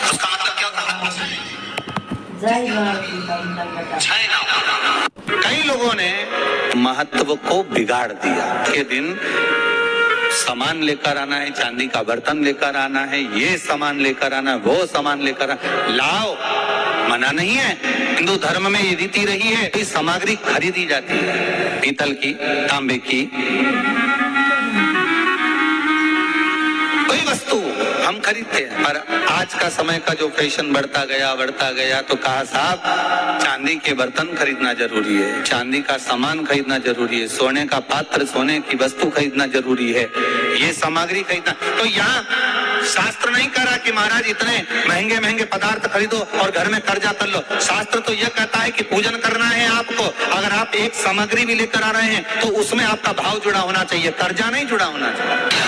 उसका मतलब क्या होता है? कई लोगों ने महत्व को बिगाड़ दिया। के दिन सामान लेकर आना है, चांदी का बर्तन लेकर आना है, ये सामान लेकर आना है, वो सामान लेकर आना, लाओ, मना नहीं है। हिंदू धर्म में ये रीति रही है कि सामग्री खरीदी जाती है, पीतल की, तांबे की, कोई वस्तु हम खरीदते हैं। पर आज का समय का जो फैशन बढ़ता गया तो कहा साहब चांदी के बर्तन खरीदना जरूरी है, चांदी का सामान खरीदना जरूरी है, सोने का पात्र, सोने की वस्तु खरीदना जरूरी है, ये सामग्री खरीदना। तो यहाँ शास्त्र नहीं करा कि महाराज इतने महंगे महंगे पदार्थ खरीदो और घर में कर्जा कर लो। शास्त्र तो यह कहता है कि पूजन करना है आपको, अगर आप एक सामग्री भी लेकर आ रहे हैं तो उसमें आपका भाव जुड़ा होना चाहिए, कर्जा नहीं जुड़ा होना चाहिए।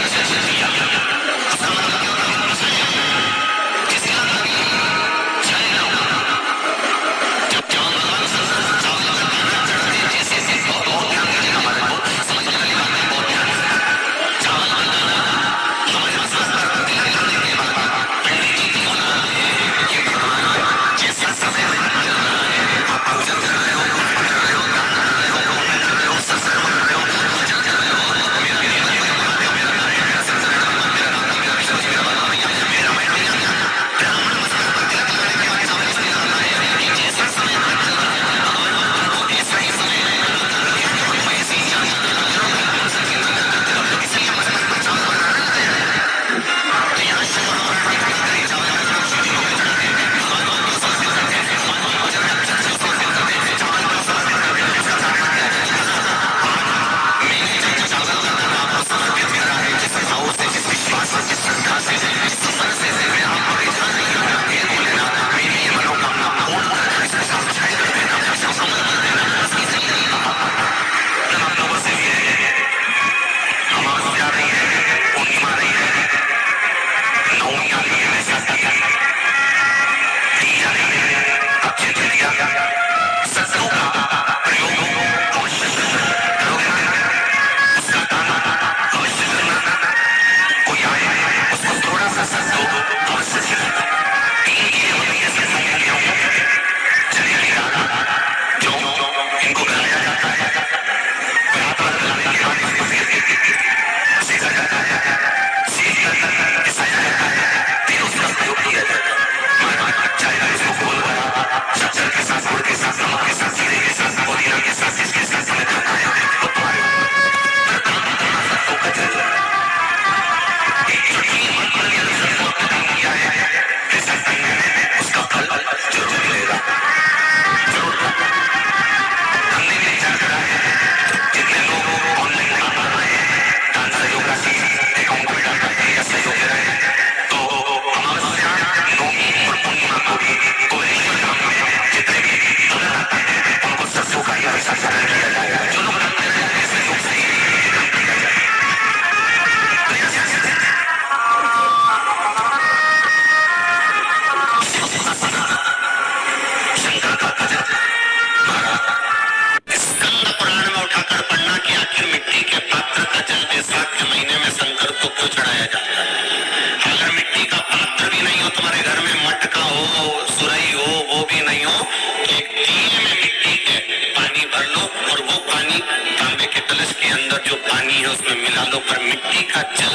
उसमें मिला लो, पर मिट्टी का जल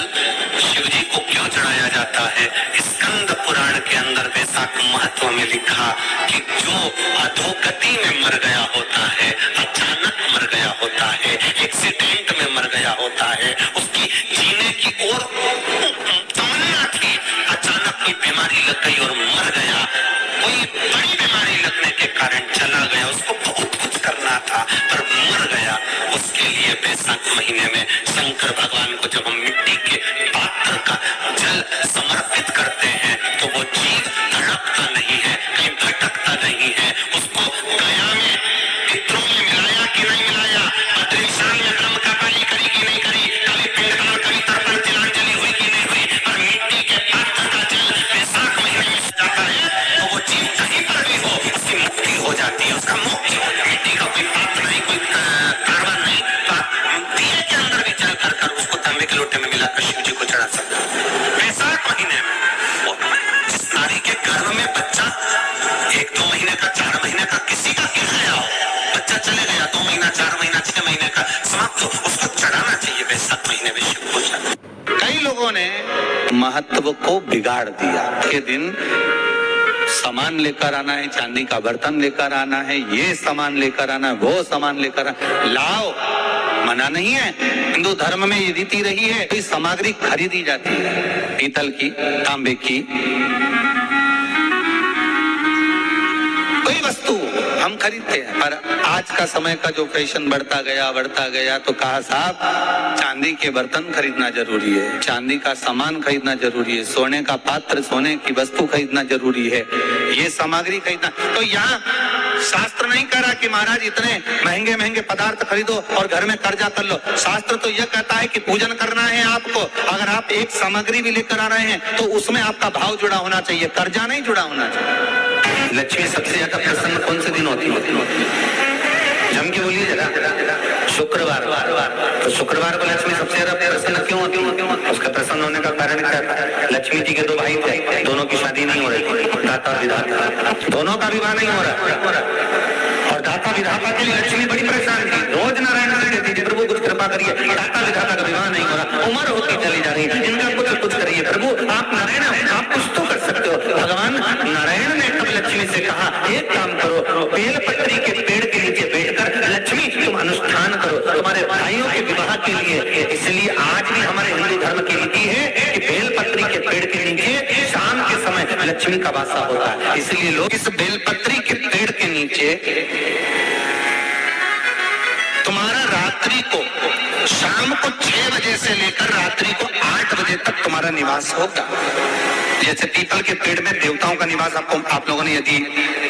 शिव जी को क्यों चढ़ाया जाता है? स्कंद पुराण के अंदर वैशाख महत्व में लिखा कि जो अधोगति में मर गया होता है, अचानक मर गया होता है, एक्सीडेंट में मर गया होता है, उसकी जीने की और तमन्ना थी, अचानक कोई बीमारी लग गई और मर गया, कोई बड़ी बीमारी लगने के कारण चला गया, उसको बहुत कुछ करना था पर मर गया। उसके लिए वैशाख महीने में शंकर भगवान को जब हम मिट्टी के पात्र का जल समर्पित करते हैं तो वो जीव धड़कता नहीं है, कहीं भटकता नहीं है। उसको गया में पितरों में मिलाया कि नहीं मिलाया, बद्रीशान में ब्रह्म का बलि करी कि नहीं करी, कभी पिंडदान, कभी तर्पण, तिलांजलि हुई कि नहीं हुई, पर मिट्टी के पात्र का जल वैशाख महीने में जाता है तो वो जीव कहीं पर भी हो उसकी मुक्ति हो जाती है, उसका मोक्ष हो जाता है। मिट्टी का कोई पात्र नहीं, कोई कार्बन नहीं, दिए के अंदर महत्व को बिगाड़ दिया। के दिन सामान लेकर आना है, चांदी का बर्तन लेकर आना है, ये सामान लेकर आना है, वो सामान लेकर आना, लाओ, मना नहीं है। हिंदू धर्म में ये रीति रही है, कोई सामग्री खरीदी जाती है, पीतल की, तांबे की, कोई वस्तु हम खरीदते हैं। पर आज का समय का जो फैशन बढ़ता गया तो कहा साहब चांदी के बर्तन खरीदना जरूरी है, चांदी का सामान खरीदना जरूरी है, सोने का पात्र, सोने की वस्तु खरीदना जरूरी है, ये सामग्री खरीदना। तो यहाँ शास्त्र नहीं कह रहा कि महाराज इतने महंगे महंगे पदार्थ खरीदो और घर में कर्जा कर लो। शास्त्र तो यह कहता है कि पूजन करना है आपको, अगर आप एक सामग्री भी लेकर आ रहे हैं तो उसमें आपका भाव जुड़ा होना चाहिए, कर्जा नहीं जुड़ा होना चाहिए। लक्ष्मी सबसे ज्यादा प्रसन्न कौन से दिन होती है? जम के बोलिए जरा। शुक्रवार। तो शुक्रवार को लक्ष्मी सबसे ज्यादा प्रसन्न क्यों होती है? उसका प्रसन्न होने का कारण क्या था? लक्ष्मी जी के दो भाई थे, दोनों की शादी नहीं हो रही, दाता और विधाता, दोनों का विवाह नहीं हो रहा। और दाता विधाता के लिए लक्ष्मी बड़ी परेशान थी, रोज नारायण से कहती थी प्रभु कुछ कृपा करिए, दाता विधाता का विवाह नहीं हो रहा, उम्र होती चली जा रही है, इनका कुछ करिए प्रभु, आप नारायण आप कुछ तो कर सकते हो। भगवान नारायण ने तब लक्ष्मी से कहा एक काम करो, बेलपत्री के पेड़ के नीचे बैठकर लक्ष्मी तुम अनुष्ठान करो तुम्हारे भाइयों के विवाह के लिए। इसलिए आज भी हमारे हिंदू धर्म की रीति है कि बेलपत्री के पेड़ के नीचे शाम के समय लक्ष्मी का वासा होता है। इसलिए लोग इस बेलपत्री के पेड़ के नीचे तुम्हारा रात्रि को शाम को 6 बजे से लेकर रात्रि को 8 बजे तक तुम्हारा निवास होगा। जैसे पीपल के पेड़ में देवताओं का निवास आप लोगों ने यदि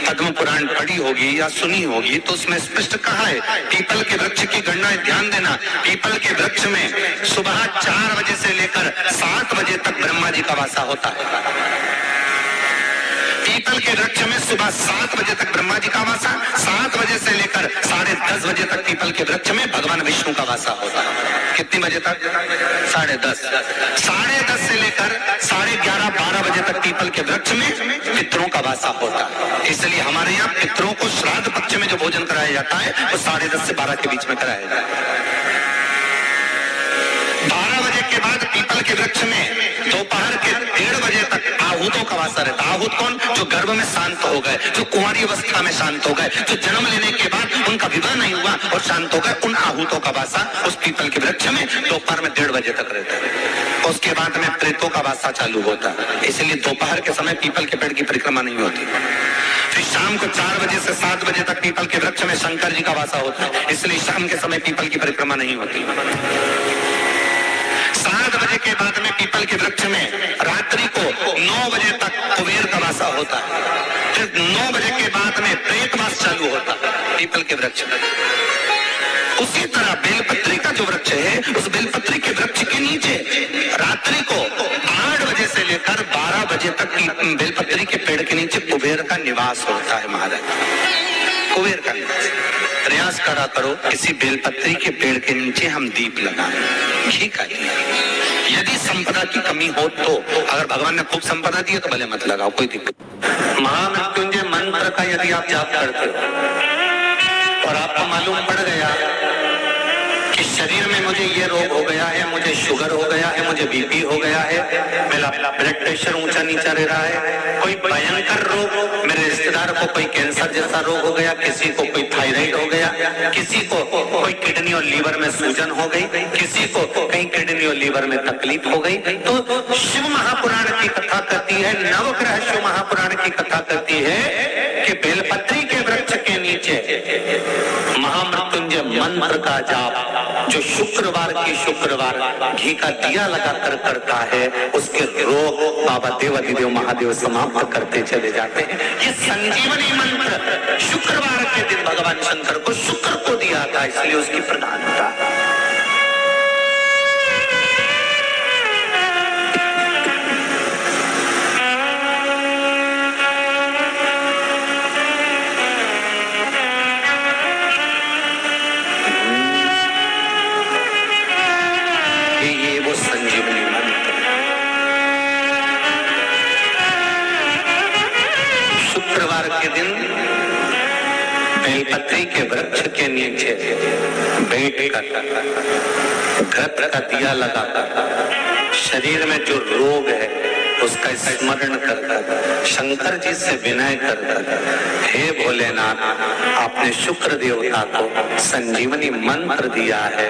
पद्म पुराण पढ़ी होगी या सुनी होगी तो उसमें स्पष्ट कहा है। पीपल के वृक्ष की गणना ध्यान देना, पीपल के वृक्ष में सुबह 4 बजे से लेकर 7 बजे तक ब्रह्मा जी का वासा होता है। पीपल के वृक्ष में सुबह 7 बजे तक ब्रह्मा जी का वासा, 7 बजे से लेकर 10:30 बजे तक पीपल के वृक्ष में भगवान विष्णु का वासा होता है। कितनी बजे तक? 10:30। 10:30 से लेकर 11:30 12 बजे तक पीपल के वृक्ष में पितरों का वासा होता है। इसलिए हमारे यहाँ पितरों को श्राद्ध पक्ष में जो भोजन कराया जाता है वो 10:30 से 12 के बीच में कराया जाता है। 12 बजे के बाद पीपल के वृक्ष में दोपहर के 1:30 बजे तक आहूतों का वासा रहता है। आहूत कौन? जो गर्भ में शांत हो गए, जो कुंवारी अवस्था में शांत हो गए, जो जन्म लेने के बाद उनका विवाह नहीं हुआ और शांत हो गए, उन आहूतों का वासा उस पीपल के वृक्ष में दोपहर में 1:30 बजे तक रहता है। उसके बाद में प्रेतों का वासा चालू होता है। इसलिए दोपहर के समय पीपल के पेड़ की परिक्रमा नहीं होती। फिर शाम को 4 बजे से 7 बजे तक पीपल के वृक्ष में शंकर जी का वासा होता है। इसलिए शाम के समय पीपल की परिक्रमा नहीं होती। 7 बजे के बाद में पीपल के वृक्ष में रात्रि को 9 बजे तक कुबेर का वासा होता है। फिर 9 बजे के बाद में प्रेतवास चालू होता है पीपल के वृक्ष में। उसी तरह बेलपत्री का जो वृक्ष है उस बेलपत्री के वृक्ष के नीचे रात्रि को 8 बजे से लेकर 12 बजे तक बेलपत्री के पेड़ के नीचे कुबेर का निवास होता है। महाराज कुबेर का निवास। प्रयास करा करो किसी बेलपत्री के पेड़ के नीचे हम दीप लगाएं, घी का दिया। यदि संपदा की कमी हो तो, अगर भगवान ने खूब संपदा दी है तो भले मत लगाओ, कोई दिक्कत। महामृत्युंजय मंत्र का यदि आप जाप करते हो और आपको मालूम पड़ गया कि शरीर में मुझे ये रोग हो गया है, मुझे शुगर हो गया है, मुझे बीपी हो गया है, मेरा ब्लड प्रेशर ऊंचा नीचा रह रहा है, कोई भयंकर रोग, मेरे रिश्तेदार को कोई कैंसर जैसा रोग हो गया, किसी को कोई थायराइड हो गया, किसी को कोई किडनी और लीवर में सूजन हो गई, किसी को कहीं किडनी और लीवर में तकलीफ हो गई, तो शिव महापुराण की कथा कहती है, नवग्रह शिव महापुराण की कथा कहती है कि बेलपत्री के वृक्ष के नीचे महामृत्युंजय मंत्र का जाप जो शुक्रवार की शुक्रवार घी का दिया लगाकर करता है, उसके रोग बाबा देवाधिदेव महादेव समाप्त करते चले जाते हैं। ये संजीवनी मंत्र शुक्रवार के दिन भगवान शंकर को शुक्र को दिया था, इसलिए उसकी प्रधानता। के दिन बेलपत्री के वृक्ष के नीचे बैठकर घृत का दिया लगाकर शरीर में जो रोग है उसका स्मरण कर कर, शंकर जी से विनय कर कर, हे भोलेनाथ आपने शुक्र देवता को संजीवनी मंत्र दिया है,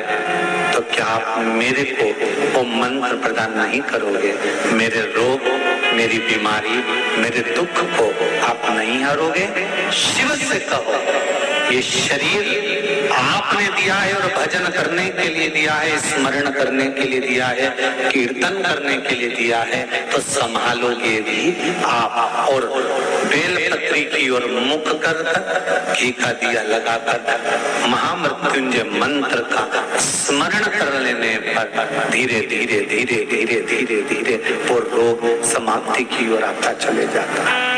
तो क्या आप मेरे को वो मंत्र प्रदान नहीं करोगे? मेरे रोग, मेरी बीमारी, मेरे दुख को आप नहीं हरोगे? शिव से कहो ये शरीर आपने दिया है और भजन करने के लिए दिया है, स्मरण करने के लिए दिया है, कीर्तन करने के लिए दिया है, तो संभालोगे भी आप। और बेलपत्री की ओर मुख कर घी का दिया लगाकर महामृत्युंजय मंत्र का स्मरण कर लेने पर धीरे धीरे धीरे धीरे धीरे धीरे वो रोग समाप्ति की ओर आता चले जाता है।